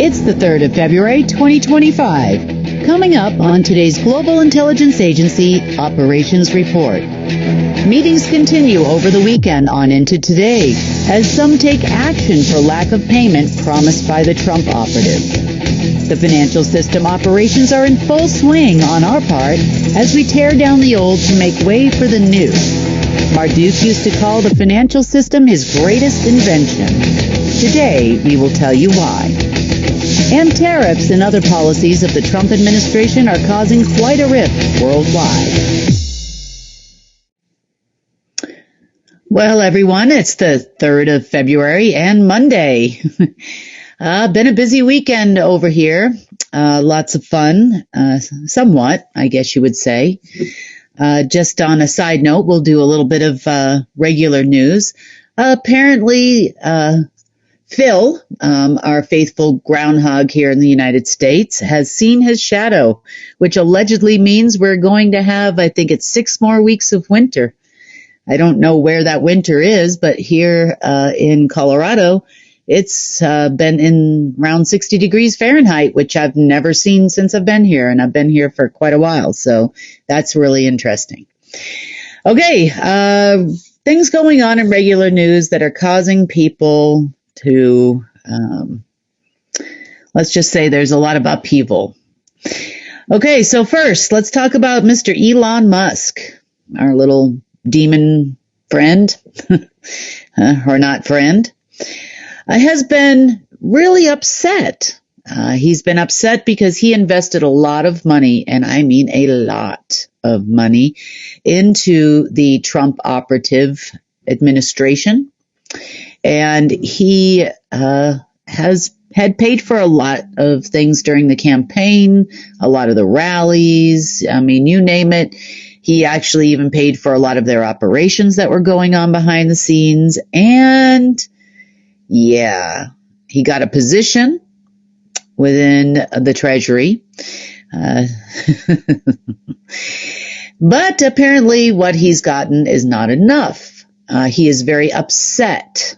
It's the 3rd of February, 2025. Coming up on today's Global Intelligence Agency Operations Report. Meetings continue over the weekend on into today as some take action for lack of payment promised by the Trump operative. The financial system operations are in full swing on our part as we tear down the old to make way for the new. Marduk used to call the financial system his greatest invention. Today, we will tell you why. And tariffs and other policies of the Trump administration are causing quite a rift worldwide. Well, everyone, it's the 3rd of February and Monday. Been a busy weekend over here. Lots of fun, somewhat, I guess you would say. Just on a side note, we'll do a little bit of regular news. Apparently, Phil, our faithful groundhog here in the United States, has seen his shadow, which allegedly means we're going to have, I think it's 6 more weeks of winter. I don't know where that winter is, but here in Colorado, it's been in around 60 degrees Fahrenheit, which I've never seen since I've been here, and I've been here for quite a while, so that's really interesting. Okay, things going on in regular news that are causing people to, let's just say there's a lot of upheaval. Okay, so first, let's talk about Mr. Elon Musk, our little demon friend, or not friend, has been really upset. He's been upset because he invested a lot of money, and I mean a lot of money, into the Trump operative administration. And he has had paid for a lot of things during the campaign, a lot of the rallies. I mean, you name it. He actually even paid for a lot of their operations that were going on behind the scenes. And yeah, he got a position within the Treasury. But apparently what he's gotten is not enough. He is very upset.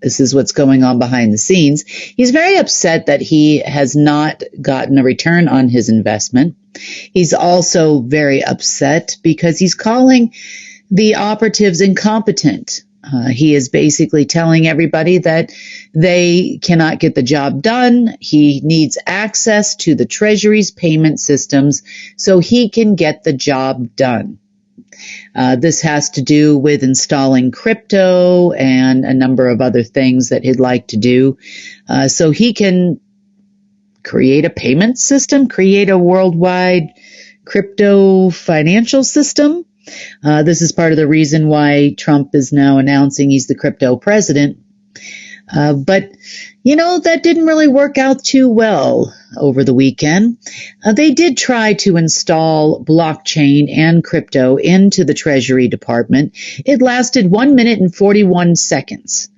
This is what's going on behind the scenes. He's very upset that he has not gotten a return on his investment. He's also very upset because he's calling the operatives incompetent. He is basically telling everybody that they cannot get the job done. He needs access to the Treasury's payment systems so he can get the job done. This has to do with installing crypto and a number of other things that he'd like to do so he can create a payment system, create a worldwide crypto financial system. This is part of the reason why Trump is now announcing he's the crypto president. But, you know, that didn't really work out too well over the weekend. They did try to install blockchain and crypto into the Treasury Department. It lasted 1 minute and 41 seconds.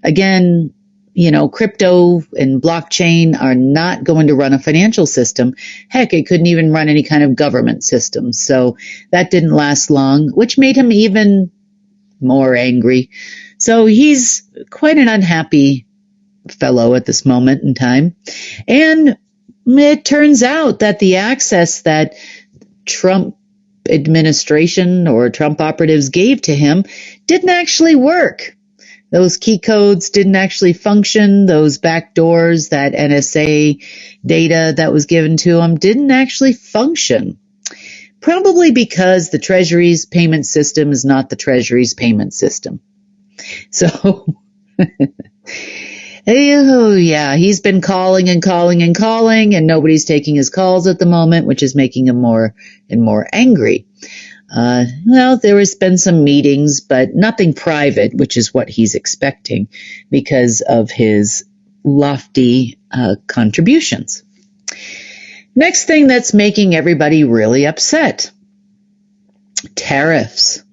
Again, you know, crypto and blockchain are not going to run a financial system. Heck, it couldn't even run any kind of government system. So that didn't last long, which made him even more angry. So he's quite an unhappy fellow at this moment in time. And it turns out that the access that Trump administration or Trump operatives gave to him didn't actually work. Those key codes didn't actually function. Those back doors, that NSA data that was given to him didn't actually function. Probably because the Treasury's payment system is not the Treasury's payment system. So, oh yeah, he's been calling and calling and calling, and nobody's taking his calls at the moment, which is making him more and more angry. Well, there has been some meetings, but nothing private, which is what he's expecting because of his lofty contributions. Next thing that's making everybody really upset, tariffs.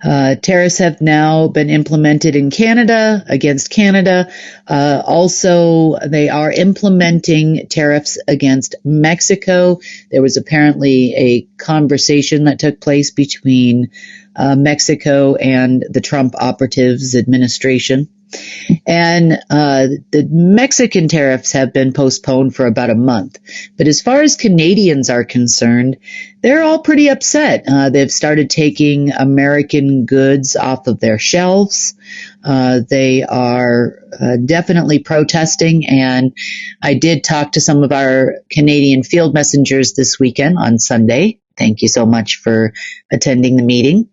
Tariffs have now been implemented in Canada, against Canada. Also, they are implementing tariffs against Mexico. There was apparently a conversation that took place between Mexico and the Trump operatives administration. And the Mexican tariffs have been postponed for about a month. But as far as Canadians are concerned, they're all pretty upset. They've started taking American goods off of their shelves. They are definitely protesting. And I did talk to some of our Canadian field messengers this weekend on Sunday. Thank you so much for attending the meeting.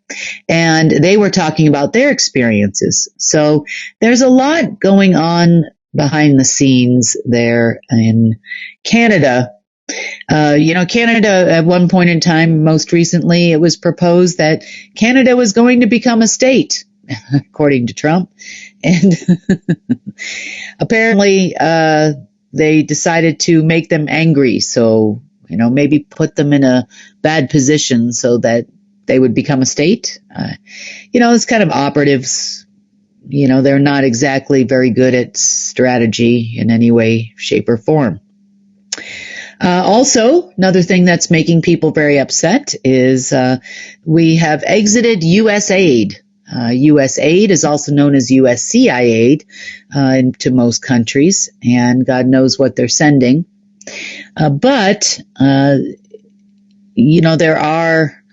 And they were talking about their experiences. So there's a lot going on behind the scenes there in Canada. Canada at one point in time, most recently, it was proposed that Canada was going to become a state, according to Trump. And apparently, they decided to make them angry. So, maybe put them in a bad position so that they would become a state. It's kind of operatives. They're not exactly very good at strategy in any way, shape, or form. Also, another thing that's making people very upset is we have exited U.S. aid. U.S. aid is also known as USCI aid to most countries, and God knows what they're sending. But there are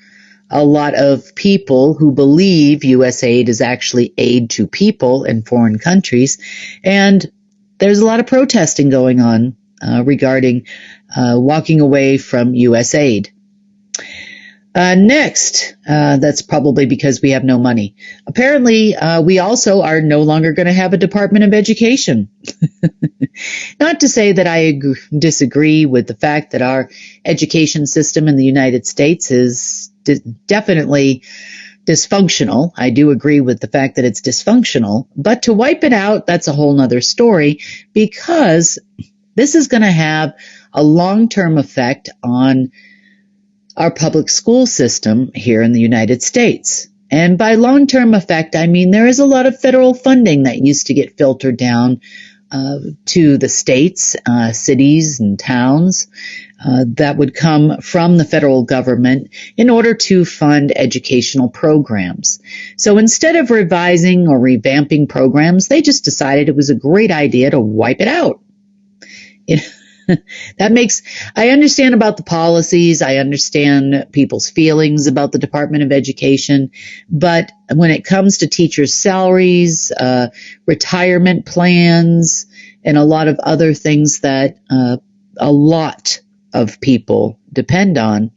a lot of people who believe U.S. aid is actually aid to people in foreign countries, and there's a lot of protesting going on regarding walking away from U.S. aid. Next, that's probably because we have no money. Apparently, we also are no longer going to have a Department of Education. Not to say that I disagree with the fact that our education system in the United States is definitely dysfunctional. I do agree with the fact that it's dysfunctional, but to wipe it out, that's a whole nother story, because this is going to have a long-term effect on our public school system here in the United States. And by long-term effect, I mean there is a lot of federal funding that used to get filtered down to the states, cities, and towns that would come from the federal government in order to fund educational programs. So instead of revising or revamping programs, they just decided it was a great idea to wipe it out. I understand about the policies. I understand people's feelings about the Department of Education. But when it comes to teachers' salaries, retirement plans, and a lot of other things that a lot of people depend on,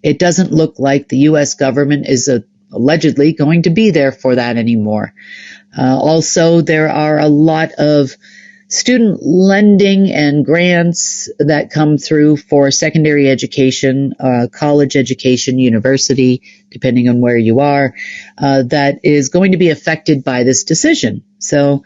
it doesn't look like the U.S. government is allegedly going to be there for that anymore. Also, there are a lot of student lending and grants that come through for secondary education, college education, university, depending on where you are, that is going to be affected by this decision. So,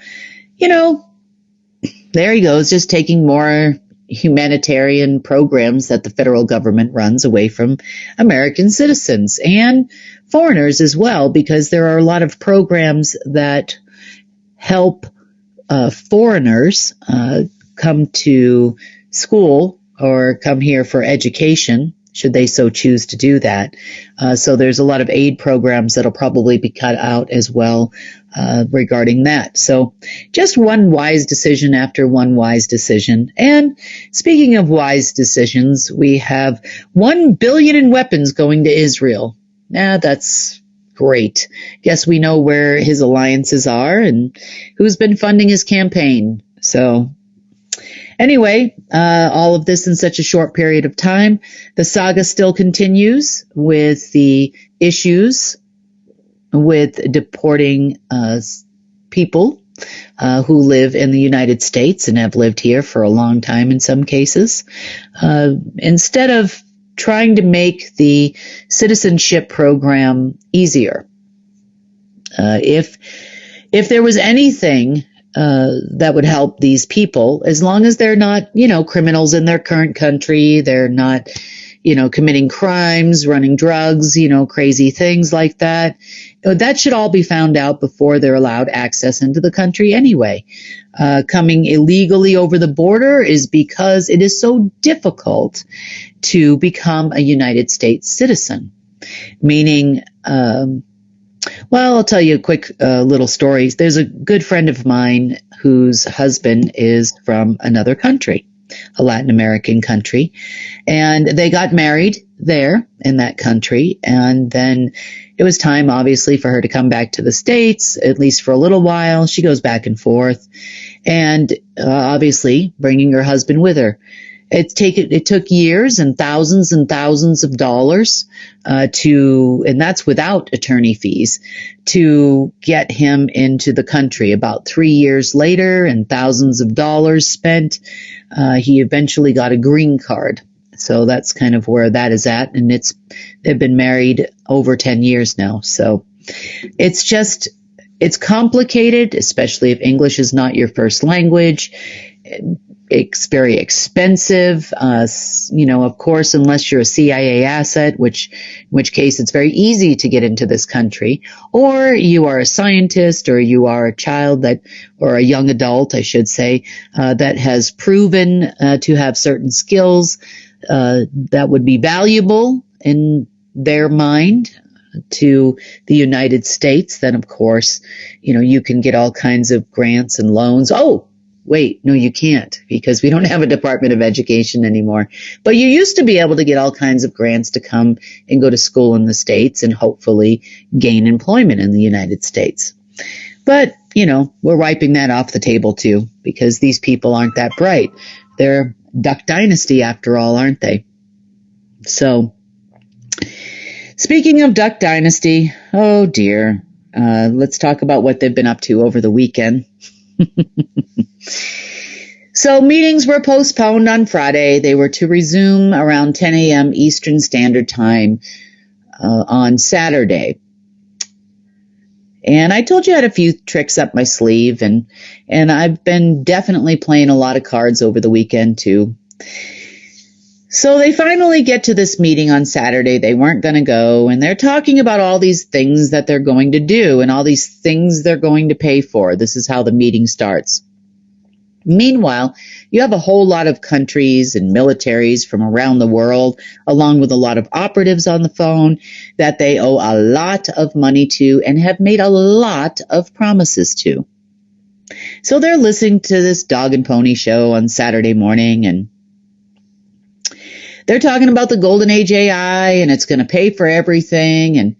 there he goes, just taking more humanitarian programs that the federal government runs away from American citizens and foreigners as well, because there are a lot of programs that help foreigners come to school or come here for education, should they so choose to do that. So there's a lot of aid programs that'll probably be cut out as well regarding that. So just one wise decision after one wise decision. And speaking of wise decisions, we have $1 billion in weapons going to Israel. That's great. Guess we know where his alliances are and who's been funding his campaign. So anyway, all of this in such a short period of time. The saga still continues with the issues with deporting people who live in the United States and have lived here for a long time in some cases. Instead of trying to make the citizenship program easier. If there was anything that would help these people, as long as they're not, criminals in their current country, they're not, committing crimes, running drugs, crazy things like that. That should all be found out before they're allowed access into the country anyway. Coming illegally over the border is because it is so difficult to become a United States citizen, meaning Well, I'll tell you a quick little story. There's a good friend of mine whose husband is from another country, a Latin American country, and they got married there in that country. And then it was time, obviously, for her to come back to the States, at least for a little while. She goes back and forth, and obviously bringing her husband with her. It took years and thousands of dollars and that's without attorney fees, to get him into the country. About 3 years later and thousands of dollars spent, he eventually got a green card. So that's kind of where that is at. And they've been married over 10 years now. So it's complicated, especially if English is not your first language. It's very expensive, of course, unless you're a CIA asset, in which case it's very easy to get into this country, or you are a scientist, or you are a child or a young adult, I should say, that has proven to have certain skills that would be valuable in their mind to the United States. Then, of course, you can get all kinds of grants and loans. Oh, wait, no, you can't, because we don't have a Department of Education anymore. But you used to be able to get all kinds of grants to come and go to school in the States and hopefully gain employment in the United States. But, we're wiping that off the table too, because these people aren't that bright. They're Duck Dynasty after all, aren't they? So, speaking of Duck Dynasty, oh dear, let's talk about what they've been up to over the weekend. So meetings were postponed on Friday. They were to resume around 10 a.m. Eastern Standard Time on Saturday. And I told you I had a few tricks up my sleeve, and I've been definitely playing a lot of cards over the weekend too. So they finally get to this meeting on Saturday. They weren't going to go, and they're talking about all these things that they're going to do and all these things they're going to pay for. This is how the meeting starts. Meanwhile, you have a whole lot of countries and militaries from around the world, along with a lot of operatives on the phone that they owe a lot of money to and have made a lot of promises to. So they're listening to this dog and pony show on Saturday morning, and they're talking about the golden age AI, and it's going to pay for everything. And,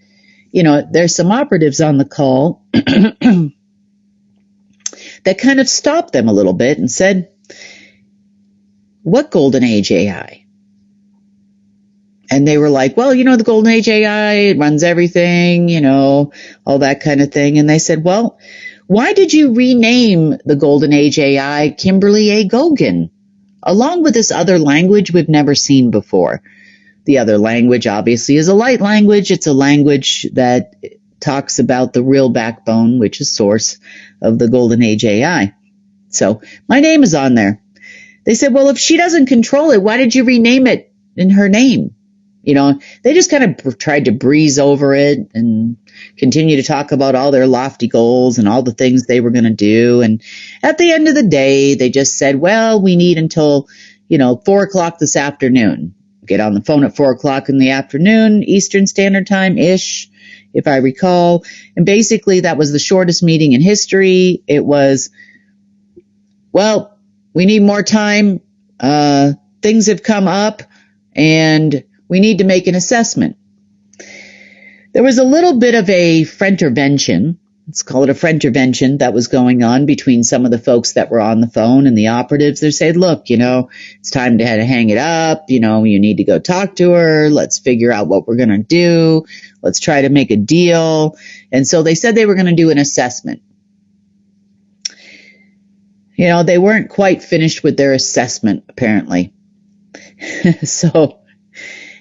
there's some operatives on the call that kind of stopped them a little bit and said, what golden age AI? And they were like, well, the golden age AI, it runs everything, all that kind of thing. And they said, well, why did you rename the golden age AI Kimberly A. Gogan, along with this other language we've never seen before? The other language, obviously, is a light language. It's a language that talks about the real backbone, which is source of the golden age AI. So my name is on there. They said, well, if she doesn't control it, why did you rename it in her name? They just kind of tried to breeze over it and continue to talk about all their lofty goals and all the things they were going to do. And at the end of the day, they just said, well, we need until, 4:00 this afternoon. Get on the phone at 4:00 in the afternoon, Eastern Standard Time-ish, if I recall. And basically that was the shortest meeting in history. It was, well, we need more time. Things have come up and we need to make an assessment. There was a little bit of a frientervention. Let's call it a frientervention that was going on between some of the folks that were on the phone and the operatives. They said, look, it's time to hang it up. You need to go talk to her. Let's figure out what we're going to do. Let's try to make a deal. And so they said they were going to do an assessment. They weren't quite finished with their assessment, apparently. So,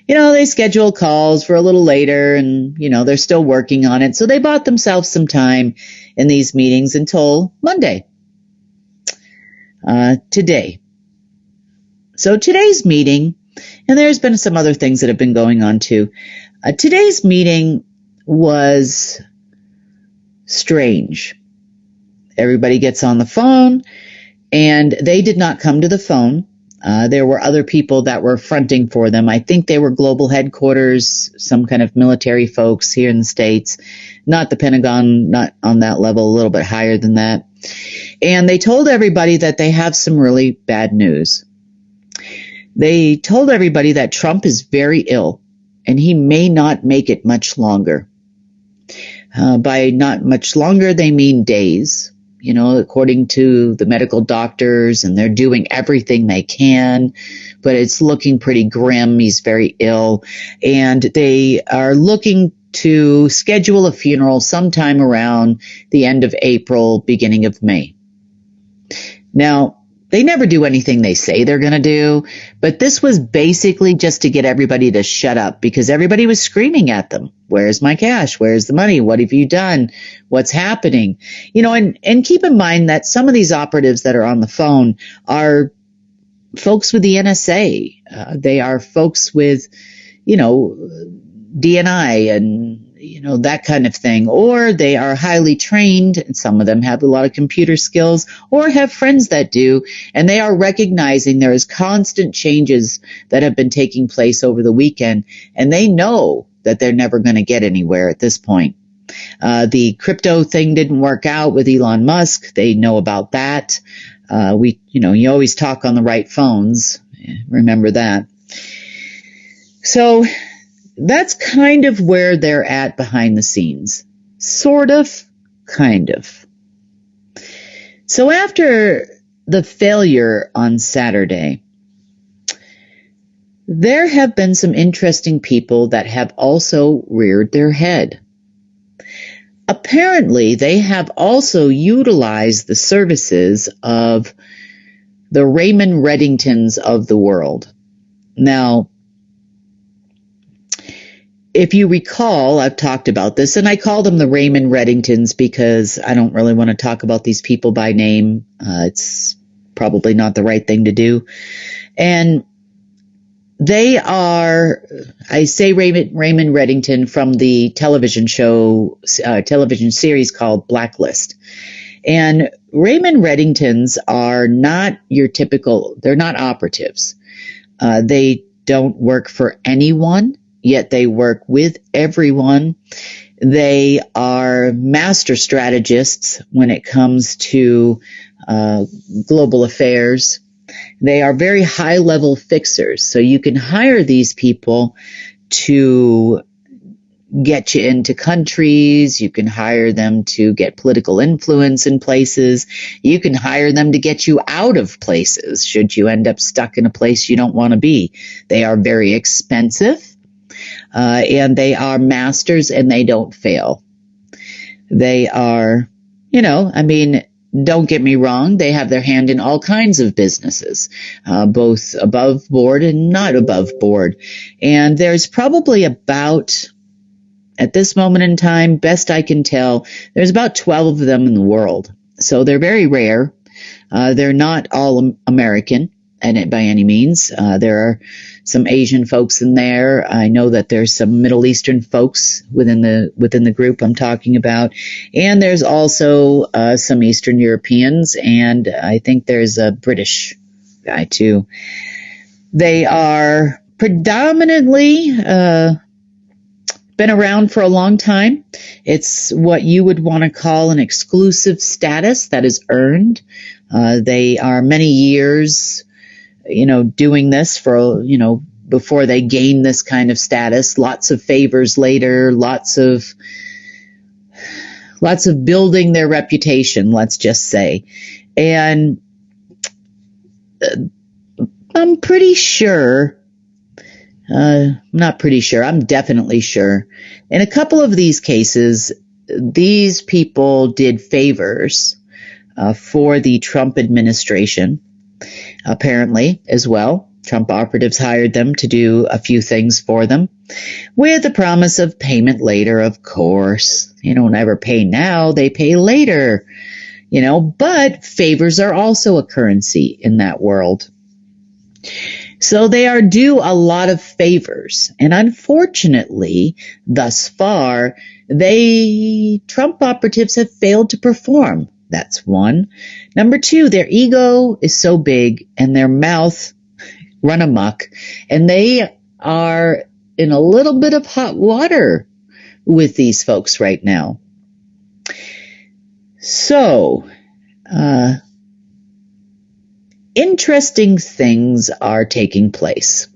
they scheduled calls for a little later, and, they're still working on it. So they bought themselves some time in these meetings until Monday, today. So today's meeting, and there's been some other things that have been going on too. Today's meeting was strange. Everybody gets on the phone, and they did not come to the phone. There were other people that were fronting for them. I think they were global headquarters, some kind of military folks here in the States, not the Pentagon, not on that level, a little bit higher than that. And they told everybody that they have some really bad news. They told everybody that Trump is very ill and he may not make it much longer. By not much longer, they mean days. According to the medical doctors, and they're doing everything they can, but it's looking pretty grim. He's very ill, and they are looking to schedule a funeral sometime around the end of April, beginning of May. Now, they never do anything they say they're going to do, but this was basically just to get everybody to shut up because everybody was screaming at them. Where's my cash? Where's the money? What have you done? What's happening? And keep in mind that some of these operatives that are on the phone are folks with the NSA. They are folks with, DNI and that kind of thing, or they are highly trained, and some of them have a lot of computer skills, or have friends that do, and they are recognizing there is constant changes that have been taking place over the weekend, and they know that they're never going to get anywhere at this point. The crypto thing didn't work out with Elon Musk. They know about that. You always talk on the right phones. Remember that. So that's kind of where they're at behind the scenes. Sort of, kind of. So after the failure on Saturday, there have been some interesting people that have also reared their head. Apparently, they have also utilized the services of the Raymond Reddingtons of the world. Now, if you recall, I've talked about this, and I call them the Raymond Reddingtons because I don't really want to talk about these people by name. It's probably not the right thing to do. And they are, I say Raymond Reddington from the television series called Blacklist. And Raymond Reddingtons are not your typical, they're not operatives. They don't work for anyone. Yet they work with everyone. They are master strategists when it comes to global affairs. They are very high-level fixers. So you can hire these people to get you into countries. You can hire them to get political influence in places. You can hire them to get you out of places should you end up stuck in a place you don't want to be. They are very expensive. And they are masters and they don't fail. They are, don't get me wrong, they have their hand in all kinds of businesses, both above board and not above board. And there's probably about, at this moment in time, best I can tell, there's about 12 of them in the world. So they're very rare. They're not all American. And by any means, there are some Asian folks in there. I know that there's some Middle Eastern folks within the group I'm talking about, and there's also some Eastern Europeans, and I think there's a British guy too. They are predominantly been around for a long time. It's what you would want to call an exclusive status that is earned. They are many years doing this for, before they gain this kind of status, lots of favors later, lots of building their reputation, let's just say. And I'm pretty sure, not pretty sure, I'm definitely sure. In a couple of these cases, these people did favors for the Trump administration. Apparently, as well, Trump operatives hired them to do a few things for them with the promise of payment later, of course. They don't ever pay now, they pay later, but favors are also a currency in that world. So they are due a lot of favors. And unfortunately, thus far, Trump operatives have failed to perform. That's one. Number two, their ego is so big and their mouth run amok, and they are in a little bit of hot water with these folks right now. So, interesting things are taking place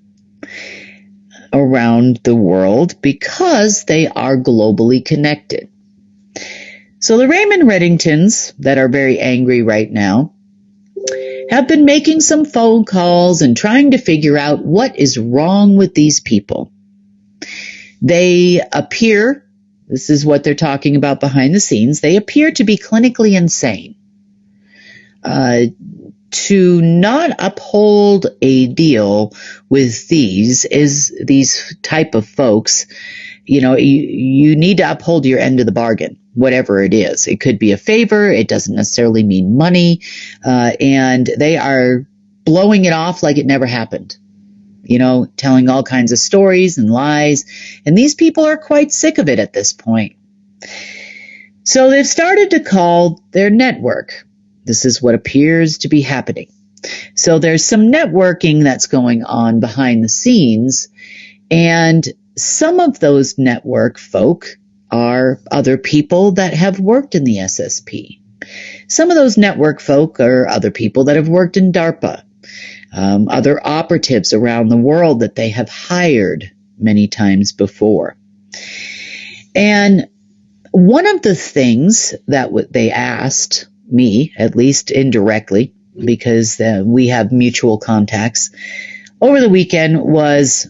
around the world because they are globally connected. So the Raymond Reddingtons that are very angry right now have been making some phone calls and trying to figure out what is wrong with these people. They appear, this is what they're talking about behind the scenes, they appear to be clinically insane. To not uphold a deal with these type of folks, you need to uphold your end of the bargain, whatever it is. It could be a favor. It doesn't necessarily mean money. And they are blowing it off like it never happened, telling all kinds of stories and lies. And these people are quite sick of it at this point. So they've started to call their network. This is what appears to be happening. So there's some networking that's going on behind the scenes, and some of those network folk are other people that have worked in the SSP. Some of those network folk are other people that have worked in DARPA, other operatives around the world that they have hired many times before. And one of the things that they asked me, at least indirectly, because we have mutual contacts, over the weekend was,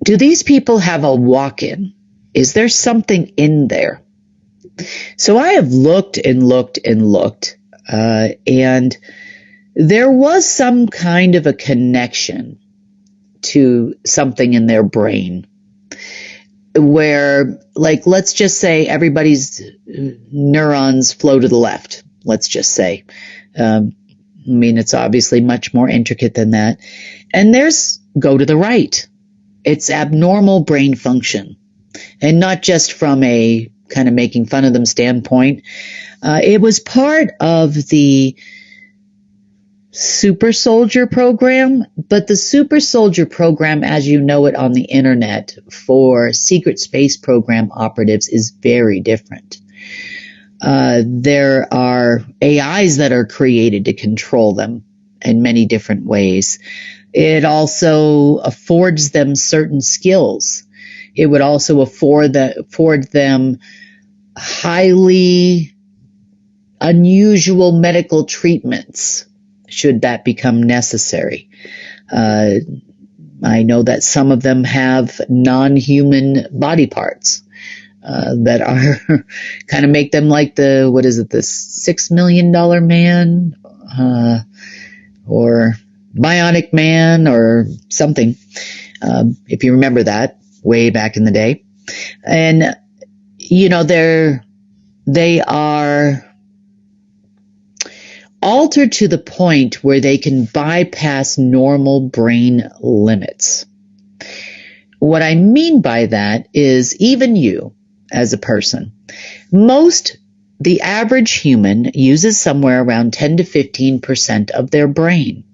do these people have a walk-in? Is there something in there? So I have looked and looked and looked, and there was some kind of a connection to something in their brain where, like, let's just say everybody's neurons flow to the left, let's just say. It's obviously much more intricate than that. And theirs go to the right. It's abnormal brain function. And not just from a kind of making fun of them standpoint. It was part of the Super Soldier program, but the Super Soldier program, as you know it on the internet, for secret space program operatives is very different. There are AIs that are created to control them in many different ways. It also affords them certain skills. It would also afford them highly unusual medical treatments, should that become necessary. I know that some of them have non-human body parts that are kind of make them like the $6 million man or Bionic Man or something, if you remember that way back in the day. And, they are altered to the point where they can bypass normal brain limits. What I mean by that is even you as a person, the average human uses somewhere around 10 to 15% of their brain.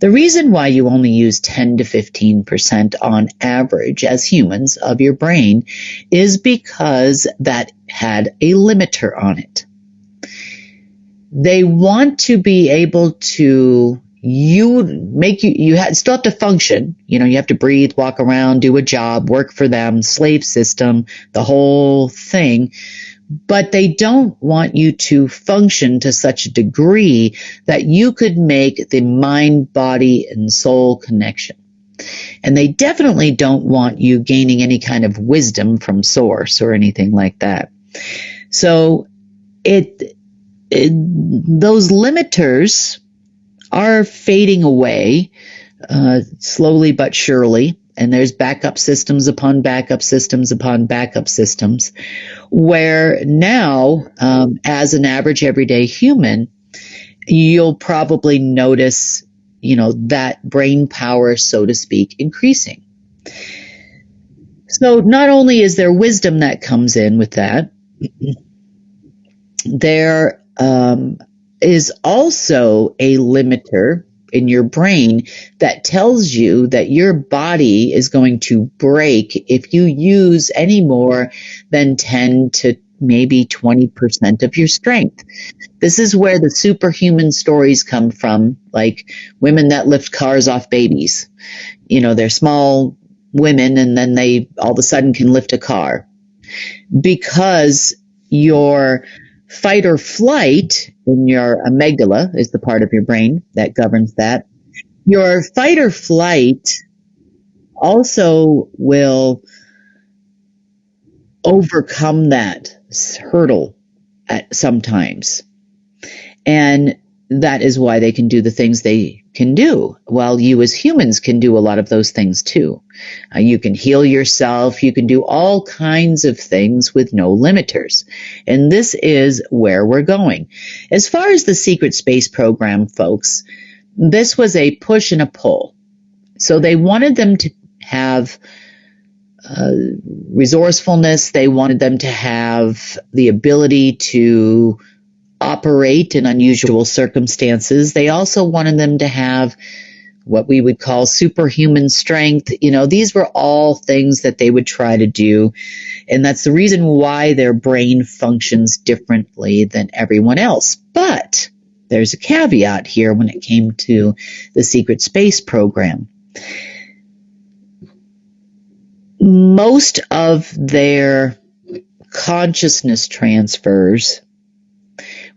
The reason why you only use 10 to 15% on average as humans of your brain is because that had a limiter on it. They want to be able to you still have to function. You have to breathe, walk around, do a job, work for them, slave system, the whole thing. But they don't want you to function to such a degree that you could make the mind, body, and soul connection. And they definitely don't want you gaining any kind of wisdom from source or anything like that. So those limiters are fading away slowly but surely. And there's backup systems upon backup systems upon backup systems, where now, as an average everyday human, you'll probably notice, that brain power, so to speak, increasing. So not only is there wisdom that comes in with that, there is also a limiter in your brain that tells you that your body is going to break if you use any more than 10 to maybe 20% of your strength. This is where the superhuman stories come from, like women that lift cars off babies. They're small women and then they all of a sudden can lift a car because your fight or flight in your amygdala is the part of your brain that governs that. Your fight or flight also will overcome that hurdle at sometimes. And that is why they can do the things they can do. Well, you as humans can do a lot of those things too. You can heal yourself. You can do all kinds of things with no limiters. And this is where we're going. As far as the secret space program, folks, this was a push and a pull. So they wanted them to have resourcefulness. They wanted them to have the ability to operate in unusual circumstances. They also wanted them to have what we would call superhuman strength. These were all things that they would try to do. And that's the reason why their brain functions differently than everyone else. But there's a caveat here when it came to the secret space program. Most of their consciousness transfers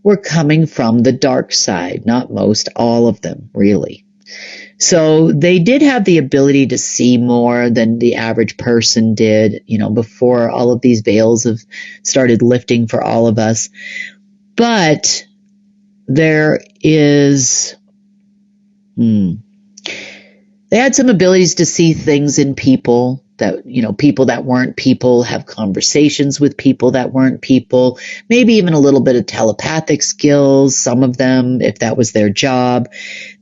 were coming from the dark side. Not most, all of them, really. So they did have the ability to see more than the average person did, before all of these veils have started lifting for all of us. But there is, they had some abilities to see things in people that, people that weren't people, have conversations with people that weren't people, maybe even a little bit of telepathic skills, some of them, if that was their job.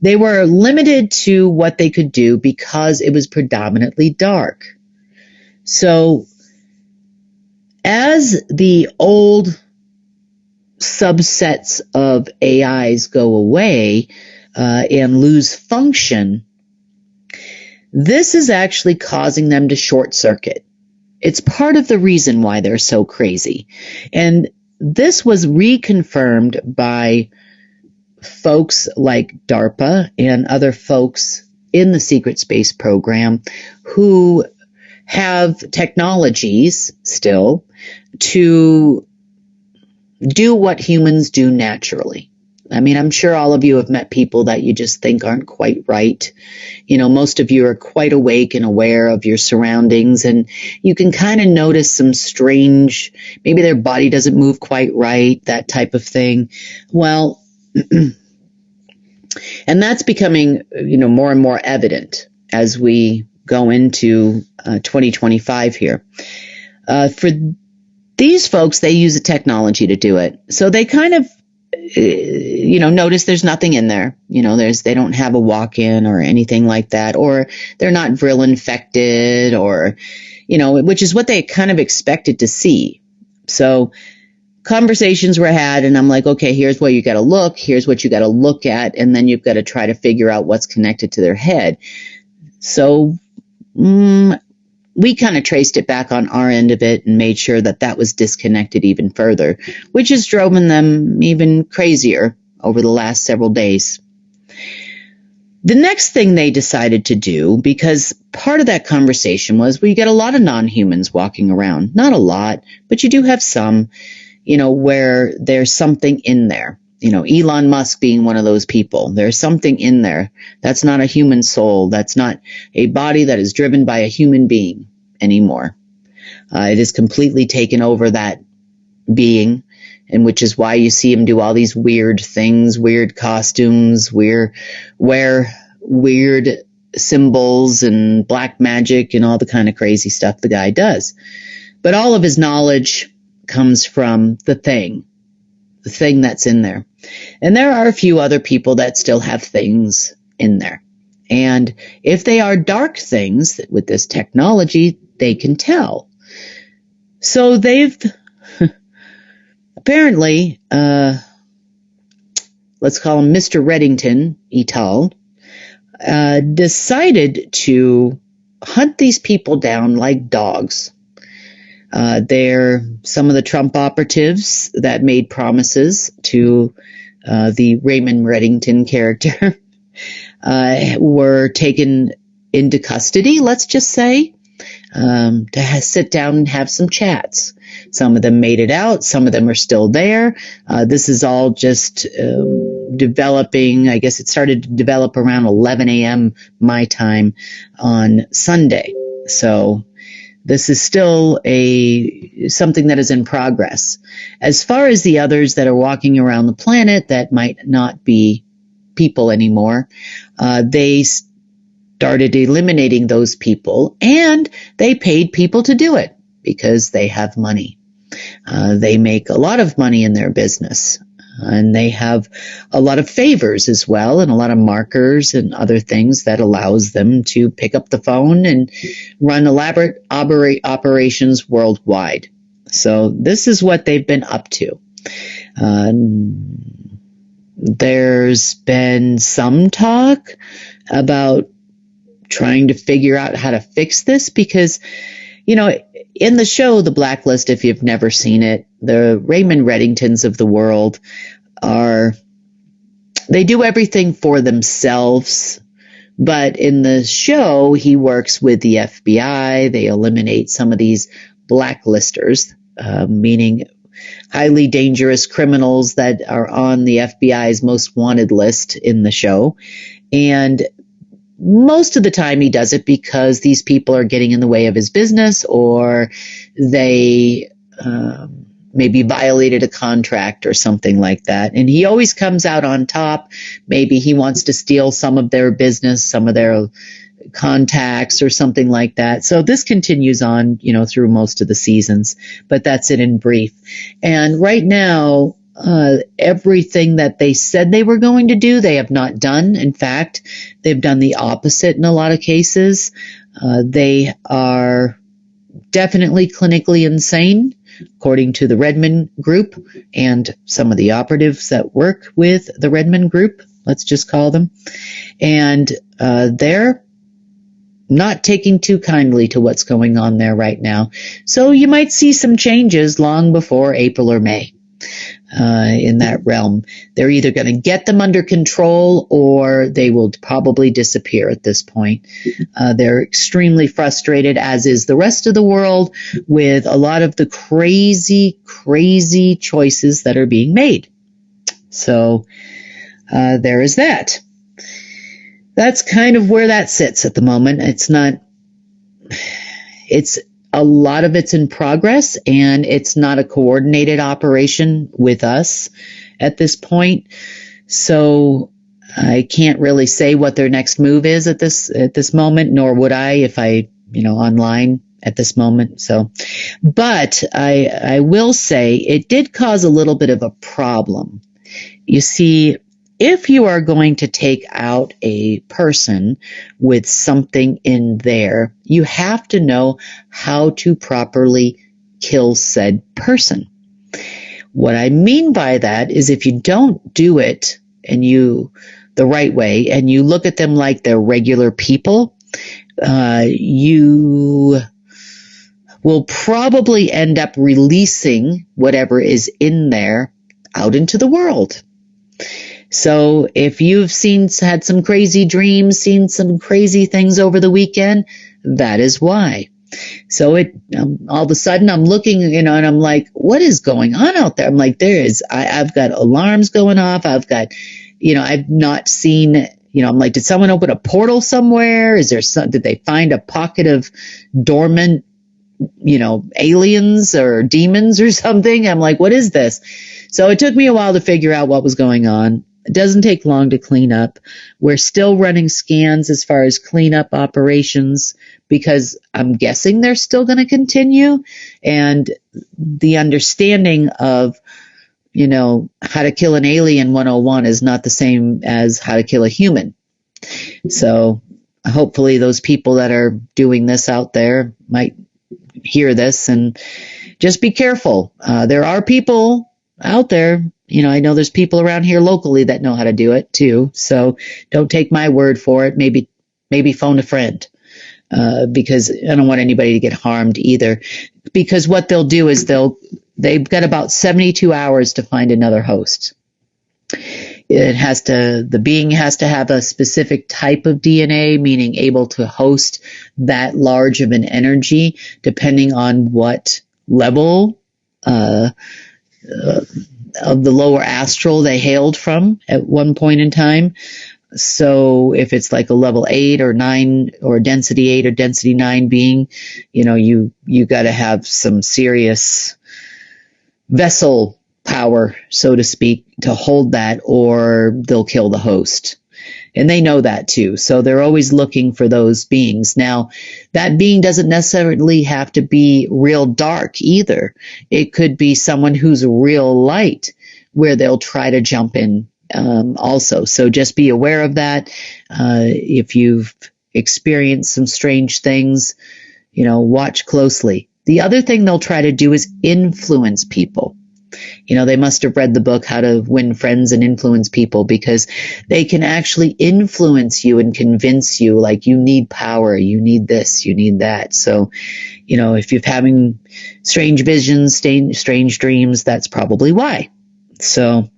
They were limited to what they could do because it was predominantly dark. So as the old subsets of AIs go away and lose function, this is actually causing them to short circuit. It's part of the reason why they're so crazy. And this was reconfirmed by folks like DARPA and other folks in the secret space program who have technologies still to do what humans do naturally. I mean, I'm sure all of you have met people that you just think aren't quite right. Most of you are quite awake and aware of your surroundings, and you can kind of notice some strange, maybe their body doesn't move quite right, that type of thing. Well, and that's becoming, more and more evident as we go into 2025 here. For these folks, they use a technology to do it. So they kind of, notice there's nothing in there. They don't have a walk-in or anything like that, or they're not vril infected, or, which is what they kind of expected to see. So conversations were had, and I'm like, okay, here's where you got to look. Here's what you got to look at. And then you've got to try to figure out what's connected to their head. So, we kind of traced it back on our end of it and made sure that that was disconnected even further, which has driven them even crazier over the last several days. The next thing they decided to do, because part of that conversation was, well, you get a lot of non-humans walking around. Not a lot, but you do have some, where there's something in there. Elon Musk being one of those people. There's something in there. That's not a human soul. That's not a body that is driven by a human being anymore. It has completely taken over that being, and which is why you see him do all these weird things, weird costumes, wear weird symbols and black magic and all the kind of crazy stuff the guy does. But all of his knowledge comes from the thing that's in there. And there are a few other people that still have things in there. And if they are dark things with this technology, they can tell. So they've apparently let's call him Mr. Reddington Etal, decided to hunt these people down like dogs. They're some of the Trump operatives that made promises to the Raymond Reddington character were taken into custody, let's just say, to sit down and have some chats. Some of them made it out. Some of them are still there. This is all just developing. I guess it started to develop around 11 a.m. my time on Sunday. So this is still something that is in progress. As far as the others that are walking around the planet that might not be people anymore, they started eliminating those people, and they paid people to do it because they have money. They make a lot of money in their business, and they have a lot of favors as well, and a lot of markers and other things that allows them to pick up the phone and run elaborate operations worldwide. So this is what they've been up to. There's been some talk about trying to figure out how to fix this because, in the show, The Blacklist, if you've never seen it, the Raymond Reddingtons of the world they do everything for themselves. But in the show, he works with the FBI. They eliminate some of these blacklisters, meaning highly dangerous criminals that are on the FBI's most wanted list in the show. And most of the time he does it because these people are getting in the way of his business, or they maybe violated a contract or something like that. And he always comes out on top. Maybe he wants to steal some of their business, some of their contacts or something like that. So this continues on, through most of the seasons, but that's it in brief. And right now, everything that they said they were going to do, they have not done. In fact, they've done the opposite in a lot of cases. They are definitely clinically insane, according to the Redmond Group and some of the operatives that work with the Redmond Group, let's just call them. And they're not taking too kindly to what's going on there right now. So you might see some changes long before April or May. In that realm, they're either going to get them under control or they will probably disappear at this point. They're extremely frustrated, as is the rest of the world, with a lot of the crazy choices that are being made. So there is that. That's kind of where that sits at the moment. It's a lot of it's in progress, and it's not a coordinated operation with us at this point. So I can't really say what their next move is at this moment, nor would I if I, online at this moment. So, but I will say it did cause a little bit of a problem. You see, if you are going to take out a person with something in there, you have to know how to properly kill said person. What I mean by that is if you don't do it the right way, and you look at them like they're regular people, you will probably end up releasing whatever is in there out into the world. So if you've had some crazy dreams, seen some crazy things over the weekend, that is why. So all of a sudden I'm looking, and I'm like, what is going on out there? I'm like, I've got alarms going off. I've got, I've not seen, I'm like, did someone open a portal somewhere? Did they find a pocket of dormant, aliens or demons or something? I'm like, what is this? So it took me a while to figure out what was going on. It doesn't take long to clean up. We're still running scans as far as cleanup operations because I'm guessing they're still going to continue. And the understanding of, how to kill an alien 101 is not the same as how to kill a human. So hopefully those people that are doing this out there might hear this and just be careful. There are people out there I know there's people around here locally that know how to do it too. So don't take my word for it. Maybe phone a friend, because I don't want anybody to get harmed either. Because what they'll do is they've got about 72 hours to find another host. The being has to have a specific type of DNA, meaning able to host that large of an energy, depending on what level of the lower astral they hailed from at one point in time. So if it's like a level 8 or 9 or density 8 or density 9 being, you got to have some serious vessel power, so to speak, to hold that, or they'll kill the host. And they know that too. So they're always looking for those beings. Now, that being doesn't necessarily have to be real dark either. It could be someone who's real light, where they'll try to jump in also. So just be aware of that. If you've experienced some strange things, watch closely. The other thing they'll try to do is influence people. They must have read the book, How to Win Friends and Influence People, because they can actually influence you and convince you, like, you need power, you need this, you need that. So, if you're having strange visions, strange dreams, that's probably why. So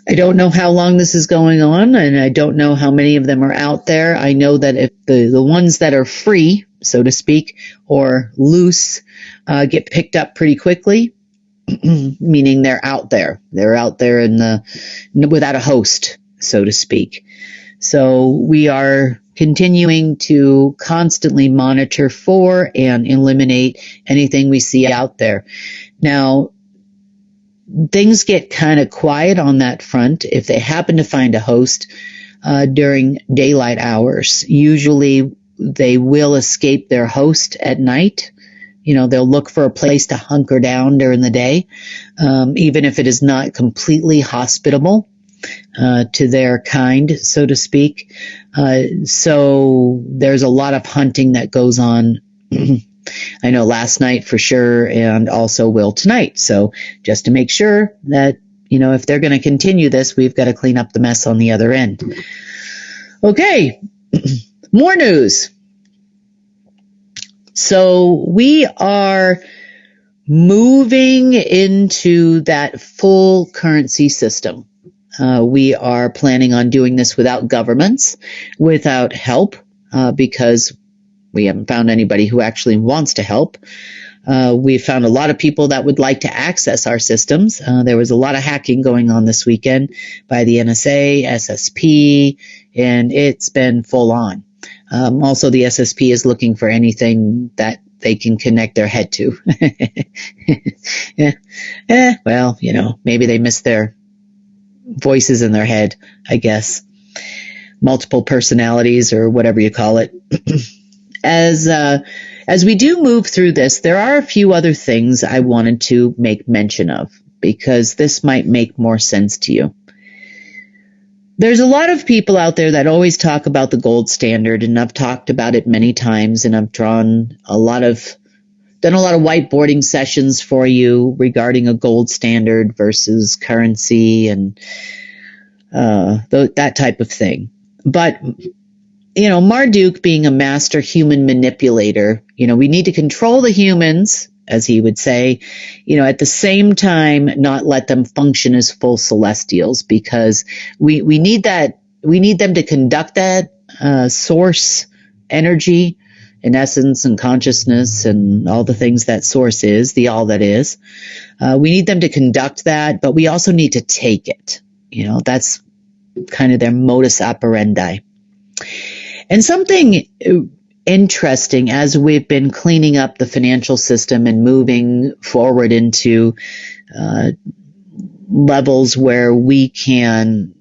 I don't know how long this is going on, and I don't know how many of them are out there. I know that if the ones that are free, so to speak, or loose, get picked up pretty quickly, meaning they're out there. They're out there without a host, so to speak. So we are continuing to constantly monitor for and eliminate anything we see out there. Now, things get kind of quiet on that front if they happen to find a host during daylight hours. Usually they will escape their host at night. They'll look for a place to hunker down during the day, even if it is not completely hospitable to their kind, so to speak. So there's a lot of hunting that goes on. I know last night for sure, and also will tonight. So just to make sure that, if they're going to continue this, we've got to clean up the mess on the other end. Okay, more news. So we are moving into that full currency system. We are planning on doing this without governments, without help, because we haven't found anybody who actually wants to help. We've found a lot of people that would like to access our systems. There was a lot of hacking going on this weekend by the NSA, SSP, and it's been full on. Also, the SSP is looking for anything that they can connect their head to. Well, maybe they miss their voices in their head, I guess. Multiple personalities or whatever you call it. As we do move through this, there are a few other things I wanted to make mention of, because this might make more sense to you. There's a lot of people out there that always talk about the gold standard, and I've talked about it many times, and I've done a lot of whiteboarding sessions for you regarding a gold standard versus currency and that type of thing. But Marduk being a master human manipulator, we need to control the humans, as he would say, at the same time, not let them function as full celestials, because we need that. We need them to conduct that source energy and essence and consciousness and all the things that source is, the all that is. We need them to conduct that, but we also need to take it. That's kind of their modus operandi. And something interesting, as we've been cleaning up the financial system and moving forward into levels where we can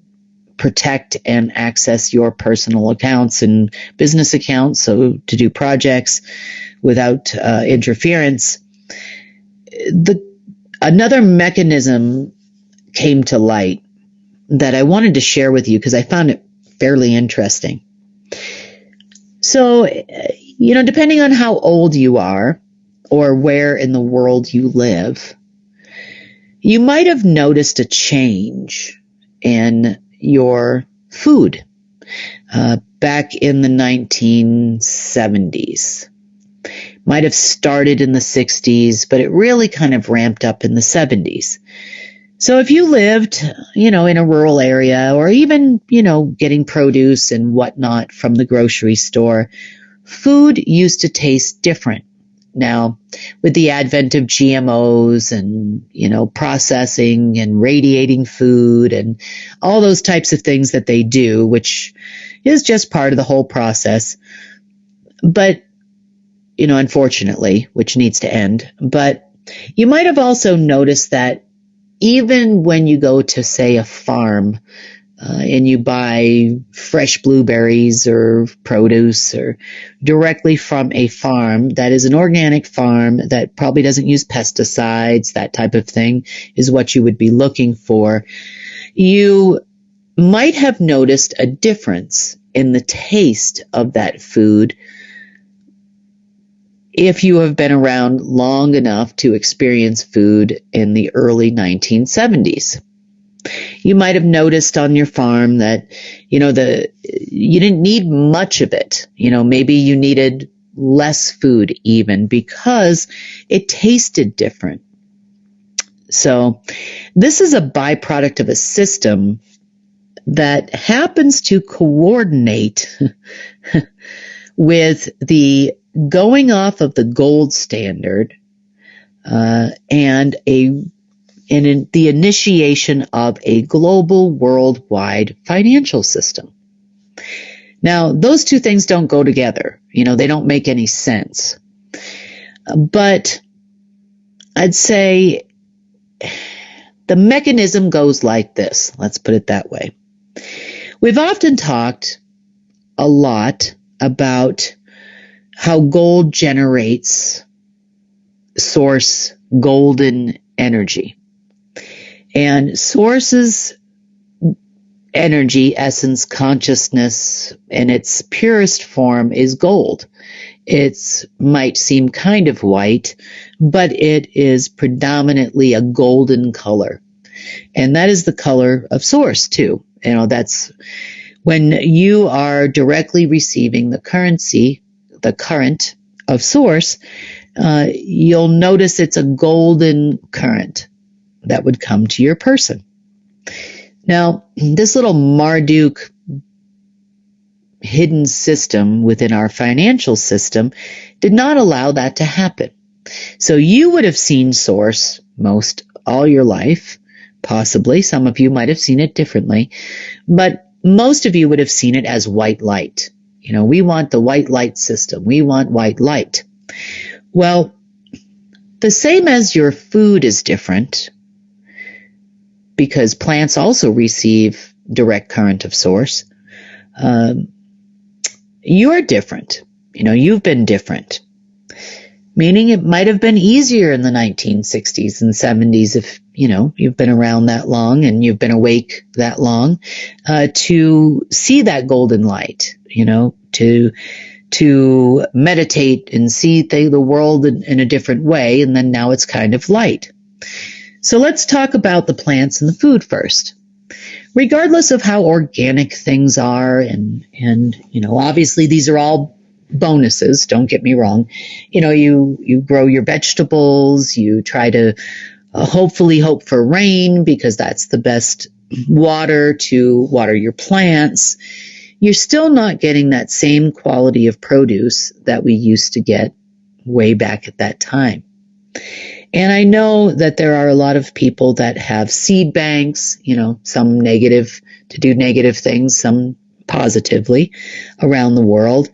protect and access your personal accounts and business accounts, so to do projects without interference, another mechanism came to light that I wanted to share with you because I found it fairly interesting. So, depending on how old you are or where in the world you live, You might have noticed a change in your food back in the 1970s. Might have started in the 60s, but it really kind of ramped up in the 70s. So if you lived, in a rural area, or even, getting produce and whatnot from the grocery store, food used to taste different. Now, with the advent of GMOs and, processing and radiating food and all those types of things that they do, which is just part of the whole process. But, unfortunately, which needs to end. But you might have also noticed that even when you go to, say, a farm, and you buy fresh blueberries or produce or directly from a farm that is an organic farm that probably doesn't use pesticides, that type of thing is what you would be looking for. You might have noticed a difference in the taste of that food if you have been around long enough to experience food in the early 1970s. You might have noticed on your farm that, you didn't need much of it. Maybe you needed less food even because it tasted different. So this is a byproduct of a system that happens to coordinate with the going off of the gold standard and the initiation of a global worldwide financial system. Now, those two things don't go together. They don't make any sense. But I'd say the mechanism goes like this. Let's put it that way. We've often talked a lot about how gold generates source golden energy. And source's energy, essence, consciousness, in its purest form is gold. It might seem kind of white, but it is predominantly a golden color. And that is the color of source too. That's when you are directly receiving the current of source, you'll notice it's a golden current that would come to your person. Now, this little Marduk hidden system within our financial system did not allow that to happen. So you would have seen source all your life, possibly. Some of you might have seen it differently, but most of you would have seen it as white light. We want the white light system. We want white light. Well, the same as your food is different, because plants also receive direct current of source, you're different. You've been different. Meaning it might have been easier in the 1960s and 70s if, you've been around that long and you've been awake that long, to see that golden light, to meditate and see the world in a different way. And then now it's kind of light. So let's talk about the plants and the food first. Regardless of how organic things are, and obviously these are all bonuses, don't get me wrong. You grow your vegetables, you try to hopefully hope for rain because that's the best water to water your plants. You're still not getting that same quality of produce that we used to get way back at that time. And I know that there are a lot of people that have seed banks, some negative to do negative things, some positively around the world.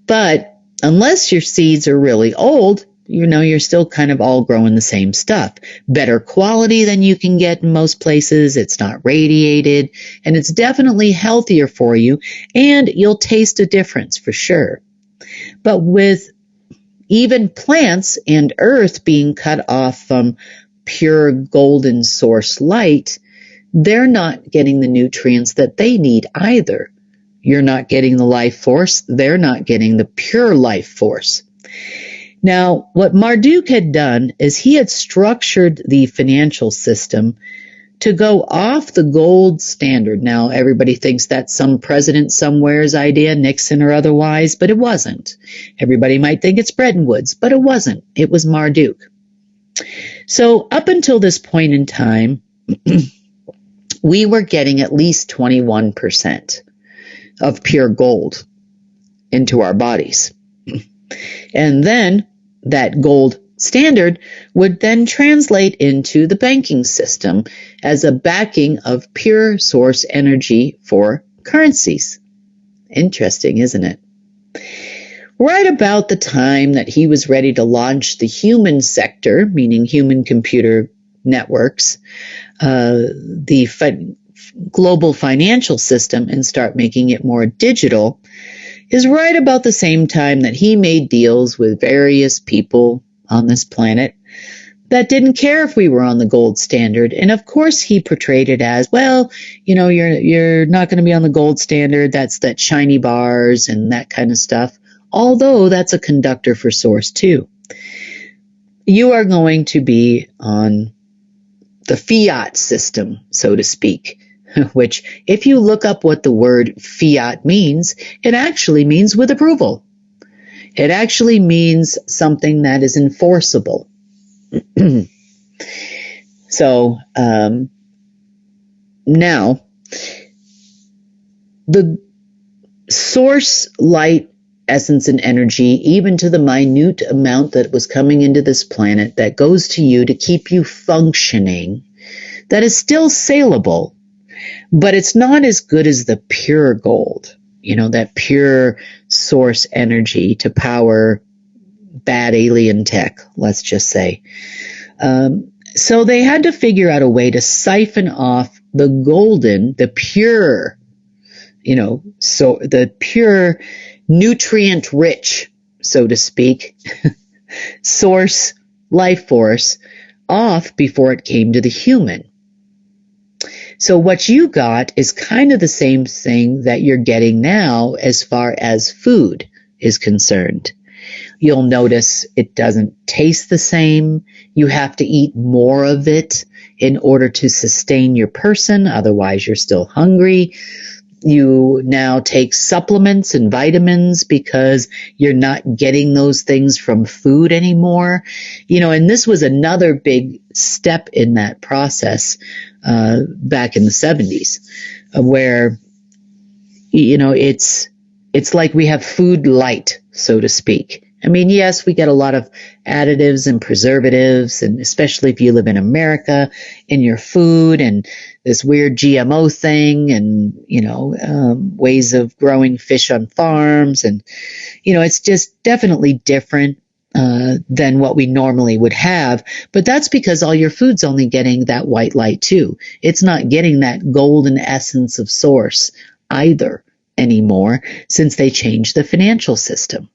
But unless your seeds are really old, you're still kind of all growing the same stuff. Better quality than you can get in most places. It's not radiated, and it's definitely healthier for you, and you'll taste a difference for sure. But with even plants and earth being cut off from pure golden source light, they're not getting the nutrients that they need either. You're not getting the life force. They're not getting the pure life force. Now, what Marduk had done is he had structured the financial system to go off the gold standard. Now, everybody thinks that's some president somewhere's idea, Nixon or otherwise, but it wasn't. Everybody might think it's Bretton Woods, but it wasn't. It was Marduk. So up until this point in time, we were getting at least 21% of pure gold into our bodies. And then that gold standard would then translate into the banking system as a backing of pure source energy for currencies. Interesting, isn't it? Right about the time that he was ready to launch the human sector, meaning human computer networks, the global financial system, and start making it more digital, is right about the same time that he made deals with various people on this planet that didn't care if we were on the gold standard. And of course he portrayed it as, well, you're not going to be on the gold standard. That's that shiny bars and that kind of stuff. Although that's a conductor for source too. You are going to be on the fiat system, so to speak, which if you look up what the word fiat means, it actually means with approval. It actually means something that is enforceable. So now, the source light, essence, and energy, even to the minute amount that was coming into this planet that goes to you to keep you functioning, that is still saleable, but it's not as good as the pure gold. That pure source energy to power bad alien tech, let's just say. So they had to figure out a way to siphon off the golden, the pure, so the pure nutrient rich, so to speak, source life force off before it came to the human. So what you got is kind of the same thing that you're getting now as far as food is concerned. You'll notice it doesn't taste the same. You have to eat more of it in order to sustain your person. Otherwise, you're still hungry. You now take supplements and vitamins because you're not getting those things from food anymore. And this was another big step in that process back in the 70s where, it's like we have food light, so to speak. I mean, yes, we get a lot of additives and preservatives, and especially if you live in America, in your food, and this weird GMO thing, and, ways of growing fish on farms. And, it's just definitely different than what we normally would have. But that's because all your food's only getting that white light too. It's not getting that golden essence of source either anymore since they changed the financial system.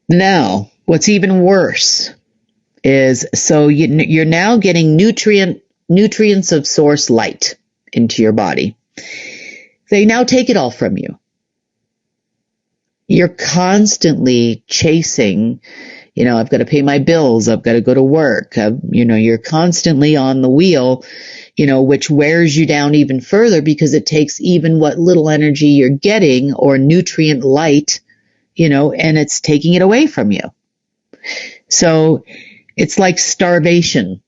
Now, what's even worse is, so you're now getting nutrients of source light into your body. They now take it all from you. You're constantly chasing, I've got to pay my bills. I've got to go to work. You're constantly on the wheel, which wears you down even further because it takes even what little energy you're getting or nutrient light, and it's taking it away from you. So it's like starvation.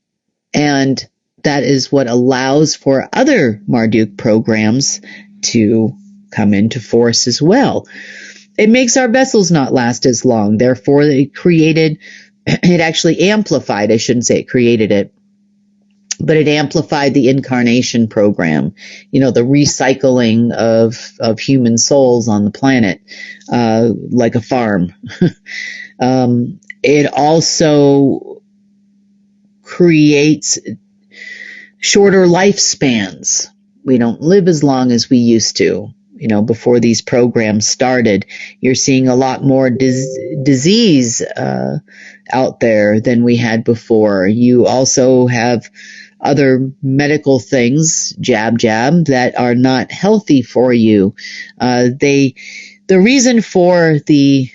And that is what allows for other Marduk programs to come into force as well. It makes our vessels not last as long. Therefore, it actually amplified, I shouldn't say it created it, but it amplified the incarnation program, the recycling of human souls on the planet, like a farm. It also creates shorter lifespans. We don't live as long as we used to. Before these programs started, you're seeing a lot more disease out there than we had before. You also have other medical things, jab, that are not healthy for you. They The reason for the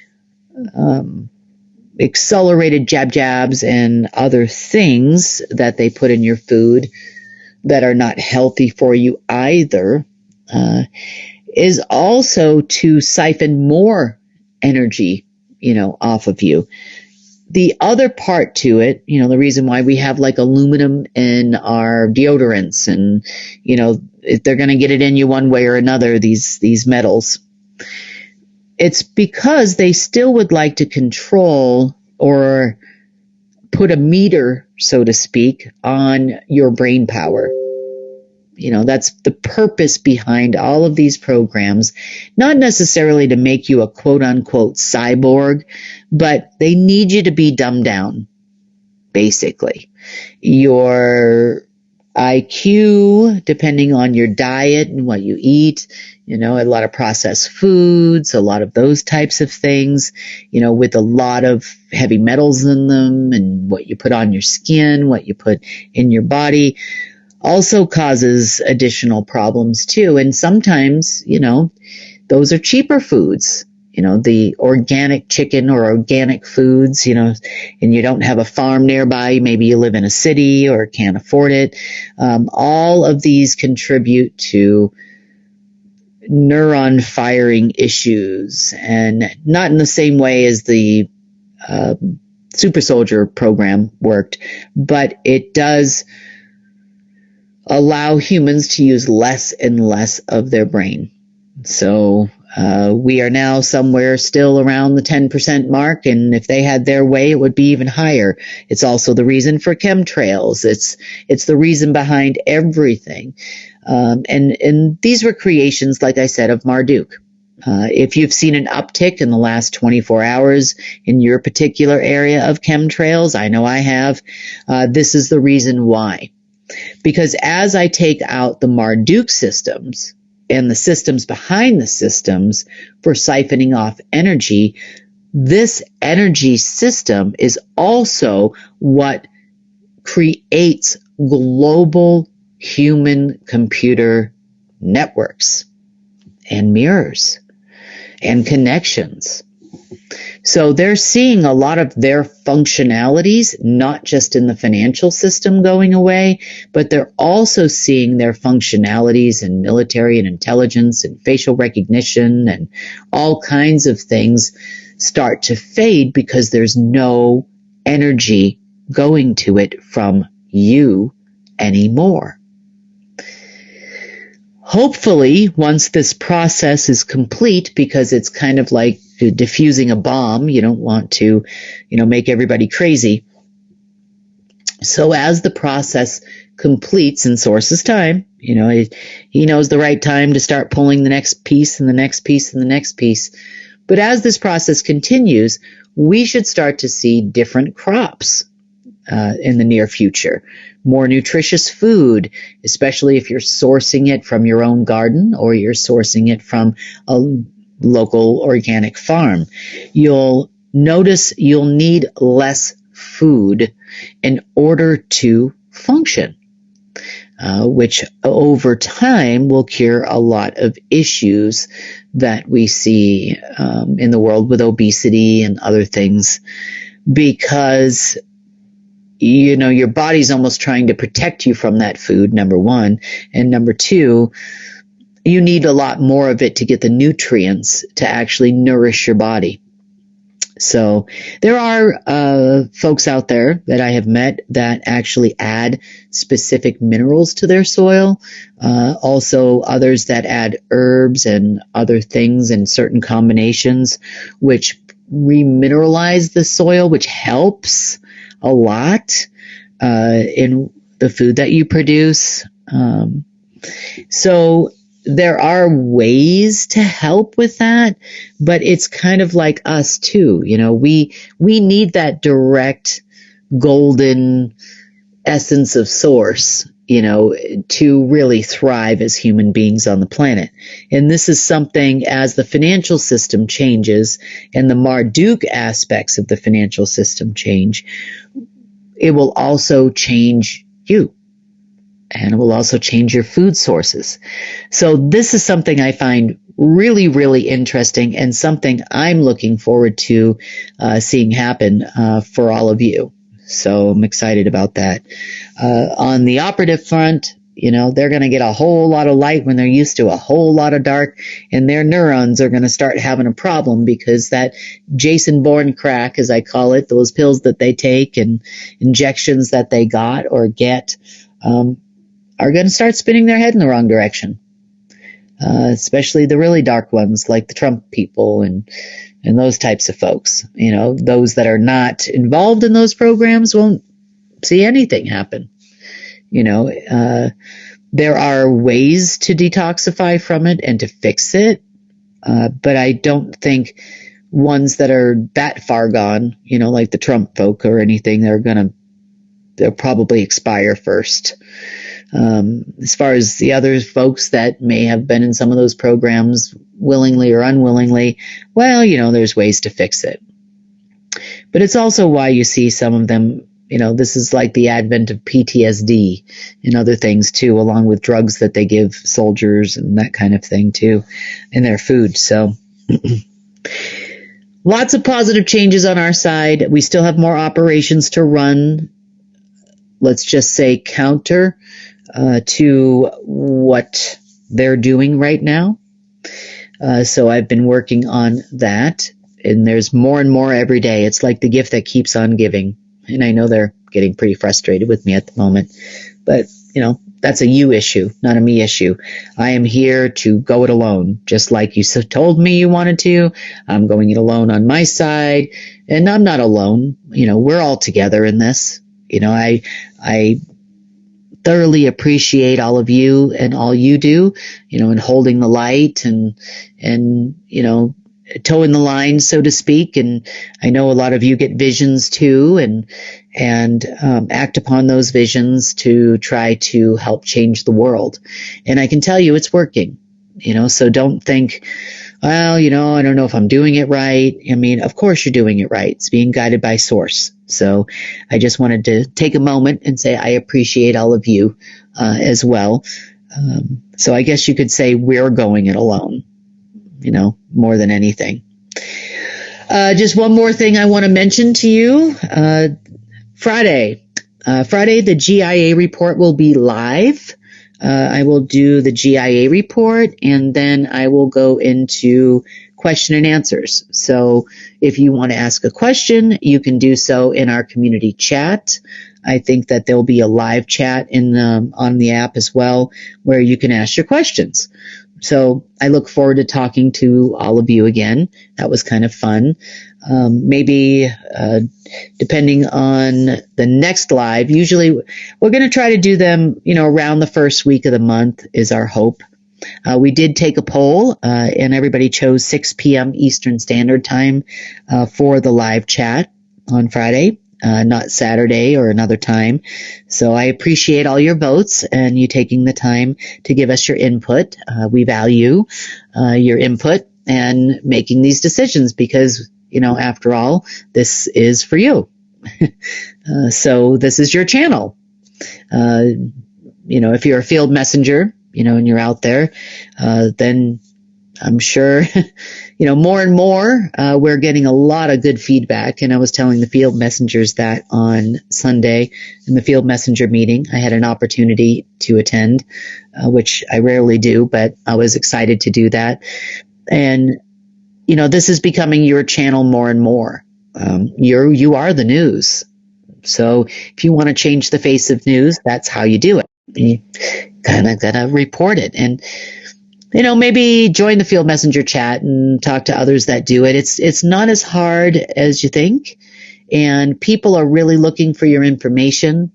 accelerated jabs and other things that they put in your food that are not healthy for you either is also to siphon more energy, off of you. The other part to it, the reason why we have like aluminum in our deodorants and, if they're going to get it in you one way or another, these metals, it's because they still would like to control or put a meter, so to speak, on your brain power. That's the purpose behind all of these programs, not necessarily to make you a quote unquote cyborg, but they need you to be dumbed down, basically. Your IQ, depending on your diet and what you eat, a lot of processed foods, a lot of those types of things, with a lot of heavy metals in them and what you put on your skin, what you put in your body, also causes additional problems too. And sometimes, those are cheaper foods, the organic chicken or organic foods, and you don't have a farm nearby. Maybe you live in a city or can't afford it. All of these contribute to neuron firing issues, and not in the same way as the super soldier program worked, but it does allow humans to use less and less of their brain. So we are now somewhere still around the 10% mark, and if they had their way, it would be even higher. It's also the reason for chemtrails. It's the reason behind everything. And these were creations, like I said, of Marduk. If you've seen an uptick in the last 24 hours in your particular area of chemtrails, I know I have, this is the reason why. Because as I take out the Marduk systems and the systems behind the systems for siphoning off energy, this energy system is also what creates global human computer networks and mirrors and connections. So they're seeing a lot of their functionalities, not just in the financial system going away, but they're also seeing their functionalities in military and intelligence and facial recognition and all kinds of things start to fade because there's no energy going to it from you anymore. Hopefully, once this process is complete, because it's kind of like diffusing a bomb, you don't want to, make everybody crazy. So as the process completes in Source's time, he knows the right time to start pulling the next piece and the next piece and the next piece. But as this process continues, we should start to see different crops in the near future. More nutritious food, especially if you're sourcing it from your own garden or you're sourcing it from a local organic farm. You'll notice you'll need less food in order to function, which over time will cure a lot of issues that we see in the world with obesity and other things, because your body's almost trying to protect you from that food, number one. And number two, you need a lot more of it to get the nutrients to actually nourish your body. So there are folks out there that I have met that actually add specific minerals to their soil. Also others that add herbs and other things in certain combinations, which remineralize the soil, which helps a lot in the food that you produce. So there are ways to help with that, but it's kind of like us too. We need that direct golden essence of source, to really thrive as human beings on the planet. And this is something, as the financial system changes and the Marduk aspects of the financial system change, it will also change you. and it will also change your food sources. So this is something I find really, really interesting and something I'm looking forward to seeing happen for all of you. So I'm excited about that. On the operative front, they're going to get a whole lot of light when they're used to a whole lot of dark, and their neurons are going to start having a problem because that Jason Bourne crack, as I call it, those pills that they take and injections that they got or get, are going to start spinning their head in the wrong direction. Especially the really dark ones like the Trump people and those types of folks. Those that are not involved in those programs won't see anything happen. There are ways to detoxify from it and to fix it, but I don't think ones that are that far gone, like the Trump folk or anything, they'll probably expire first. As far as the other folks that may have been in some of those programs willingly or unwillingly, well, there's ways to fix it. But it's also why you see some of them, this is like the advent of PTSD and other things too, along with drugs that they give soldiers and that kind of thing too in their food. So lots of positive changes on our side. We still have more operations to run. Let's just say counter to what they're doing right now. So I've been working on that, and there's more and more every day. It's like the gift that keeps on giving. And I know they're getting pretty frustrated with me at the moment, but that's a you issue, not a me issue. I am here to go it alone, just like you told me you wanted to. I'm going it alone on my side, and I'm not alone. We're all together in this. I thoroughly appreciate all of you and all you do, in holding the light and towing the line, so to speak. And I know a lot of you get visions too, and act upon those visions to try to help change the world. And I can tell you it's working, so don't think, well, I don't know if I'm doing it right. I mean, of course you're doing it right. It's being guided by source. So I just wanted to take a moment and say I appreciate all of you as well. So I guess you could say we're going it alone, more than anything. Just one more thing I want to mention to you. Friday, the GIA report will be live. I will do the GIA report, and then I will go into question and answers. So if you want to ask a question, you can do so in our community chat. I think that there'll be a live chat on the app as well, where you can ask your questions. So I look forward to talking to all of you again. That was kind of fun. Maybe depending on the next live, usually we're going to try to do them, around the first week of the month is our hope. We did take a poll, and everybody chose 6 p.m. Eastern Standard Time for the live chat on Friday, not Saturday or another time. So I appreciate all your votes and you taking the time to give us your input. We value your input and making these decisions because, after all, this is for you. So this is your channel. If you're a field messenger, and you're out there, then I'm sure, more and more, we're getting a lot of good feedback. And I was telling the field messengers that on Sunday in the field messenger meeting, I had an opportunity to attend, which I rarely do, but I was excited to do that. And, this is becoming your channel more and more. You are the news. So if you want to change the face of news, that's how you do it. You kind of got to report it and, maybe join the field messenger chat and talk to others that do it. It's not as hard as you think. And people are really looking for your information,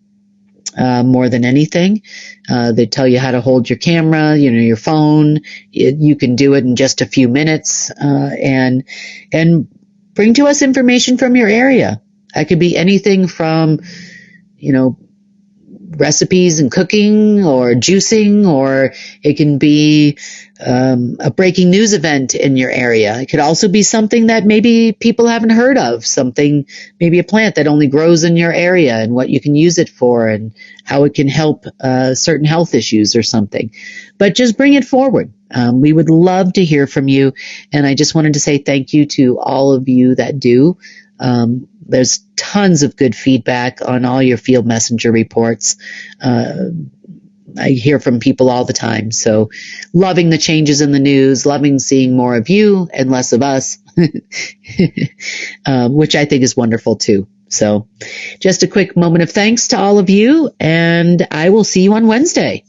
more than anything. They tell you how to hold your camera, your phone. You can do it in just a few minutes, and bring to us information from your area. It could be anything from, recipes and cooking or juicing, or it can be a breaking news event in your area. It could also be something that maybe people haven't heard of, something, maybe a plant that only grows in your area and what you can use it for and how it can help certain health issues or something. But just bring it forward. We would love to hear from you. And I just wanted to say thank you to all of you that do. There's tons of good feedback on all your field messenger reports. I hear from people all the time. So loving the changes in the news, loving seeing more of you and less of us, which I think is wonderful too. So just a quick moment of thanks to all of you, and I will see you on Wednesday.